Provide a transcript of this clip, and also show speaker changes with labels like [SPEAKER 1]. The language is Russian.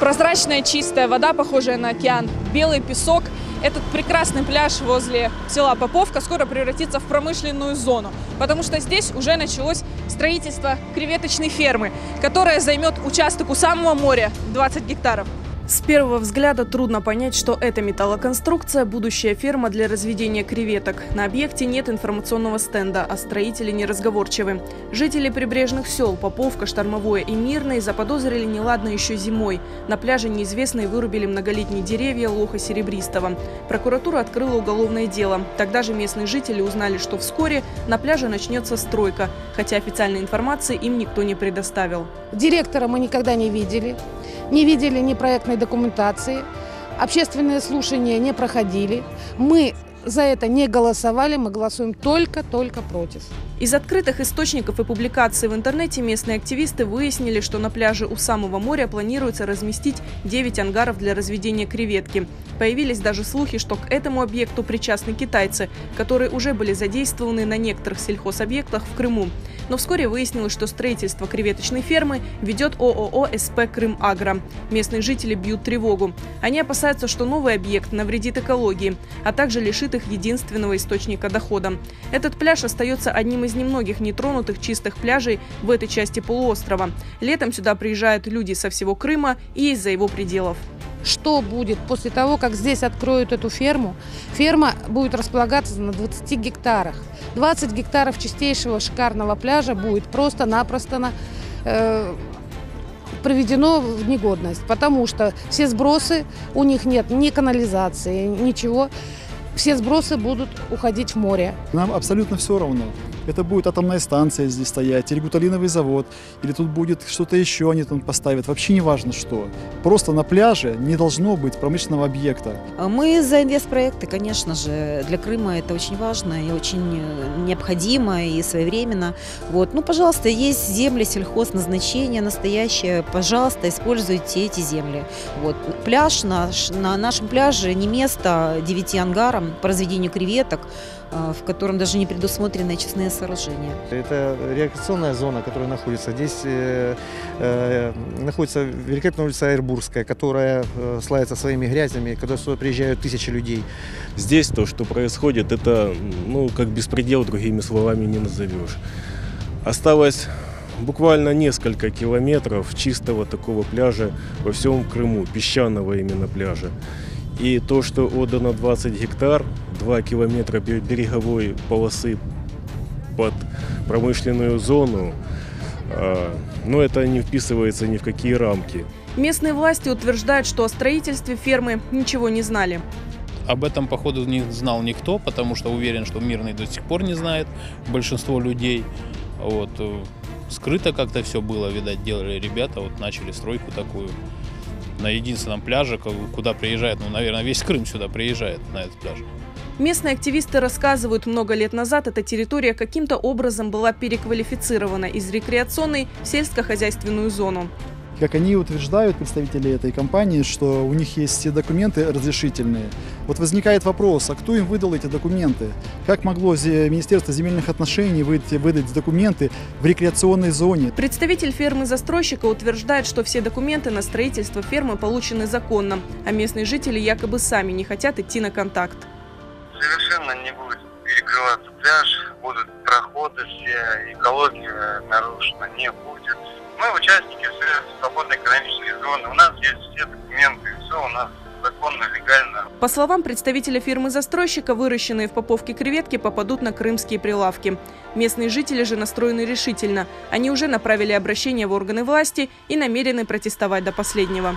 [SPEAKER 1] Прозрачная чистая вода, похожая на океан, белый песок. Этот прекрасный пляж возле села Поповка скоро превратится в промышленную зону, потому что здесь уже началось строительство креветочной фермы, которая займет участок у самого моря 20 гектаров. С первого взгляда трудно понять, что это металлоконструкция – будущая ферма для разведения креветок. На объекте нет информационного стенда, а строители неразговорчивы. Жители прибрежных сел Поповка, Штормовое и Мирное заподозрили неладно еще зимой. На пляже неизвестные вырубили многолетние деревья лоха серебристого. Прокуратура открыла уголовное дело. Тогда же местные жители узнали, что вскоре на пляже начнется стройка, хотя официальной информации им никто не предоставил.
[SPEAKER 2] Директора мы никогда не видели ни проектной документации, общественные слушания не проходили. Мы за это не голосовали, мы голосуем только против.
[SPEAKER 1] Из открытых источников и публикаций в интернете местные активисты выяснили, что на пляже у самого моря планируется разместить 9 ангаров для разведения креветки. Появились даже слухи, что к этому объекту причастны китайцы, которые уже были задействованы на некоторых сельхозобъектах в Крыму. Но вскоре выяснилось, что строительство креветочной фермы ведет ООО «СП Крымагро». Местные жители бьют тревогу. Они опасаются, что новый объект навредит экологии, а также лишит их единственного источника дохода. Этот пляж остается одним из немногих нетронутых чистых пляжей в этой части полуострова. Летом сюда приезжают люди со всего Крыма и из-за его пределов.
[SPEAKER 2] Что будет после того, как здесь откроют эту ферму? Ферма будет располагаться на 20 гектарах. 20 гектаров чистейшего шикарного пляжа будет просто-напросто приведено в негодность, потому что все сбросы, у них нет ни канализации, ничего. Все сбросы будут уходить в море.
[SPEAKER 3] Нам абсолютно все равно. Это будет атомная станция здесь стоять, или гуталиновый завод, или тут будет что-то еще они там поставят. Вообще не важно что. Просто на пляже не должно быть промышленного объекта.
[SPEAKER 4] Мы за инвестпроекты, конечно же. Для Крыма это очень важно и очень необходимо и своевременно. Вот. Ну, пожалуйста, есть земли сельхозназначения настоящее. Пожалуйста, используйте эти земли. Вот. Пляж на нашем пляже не место 9 ангарам по разведению креветок, в котором даже не предусмотрены очистные сооружения.
[SPEAKER 5] Это рекреационная зона, которая находится. Здесь находится великолепная улица Айрбургская, которая славится своими грязями, когда сюда приезжают тысячи людей.
[SPEAKER 6] Здесь то, что происходит, это, как беспредел, другими словами не назовешь. Осталось буквально несколько километров чистого такого пляжа во всем Крыму, песчаного именно пляжа. И то, что отдано 20 гектар, 2 километра береговой полосы под промышленную зону, это не вписывается ни в какие рамки.
[SPEAKER 1] Местные власти утверждают, что о строительстве фермы ничего не знали.
[SPEAKER 7] Об этом, походу, не знал никто, потому что уверен, что Мирный до сих пор не знает большинство людей. Вот. Скрыто как-то все было, видать, делали ребята, начали стройку такую. На единственном пляже, куда приезжает, наверное, весь Крым сюда приезжает, на этот пляж.
[SPEAKER 1] Местные активисты рассказывают, много лет назад эта территория каким-то образом была переквалифицирована из рекреационной в сельскохозяйственную зону.
[SPEAKER 3] Как они утверждают, представители этой компании, что у них есть все документы разрешительные. Вот возникает вопрос, а кто им выдал эти документы? Как могло Министерство земельных отношений выдать документы в рекреационной зоне?
[SPEAKER 1] Представитель фермы-застройщика утверждает, что все документы на строительство фермы получены законно, а местные жители якобы сами не хотят идти на контакт.
[SPEAKER 8] Совершенно не будет перекрываться пляж, будут проходы все, экология нарушена не будет. Мы участники свободной экономической зоны, у нас есть все документы, все у нас законно, легально.
[SPEAKER 1] По словам представителя фирмы-застройщика, выращенные в Поповке креветки попадут на крымские прилавки. Местные жители же настроены решительно. Они уже направили обращение в органы власти и намерены протестовать до последнего.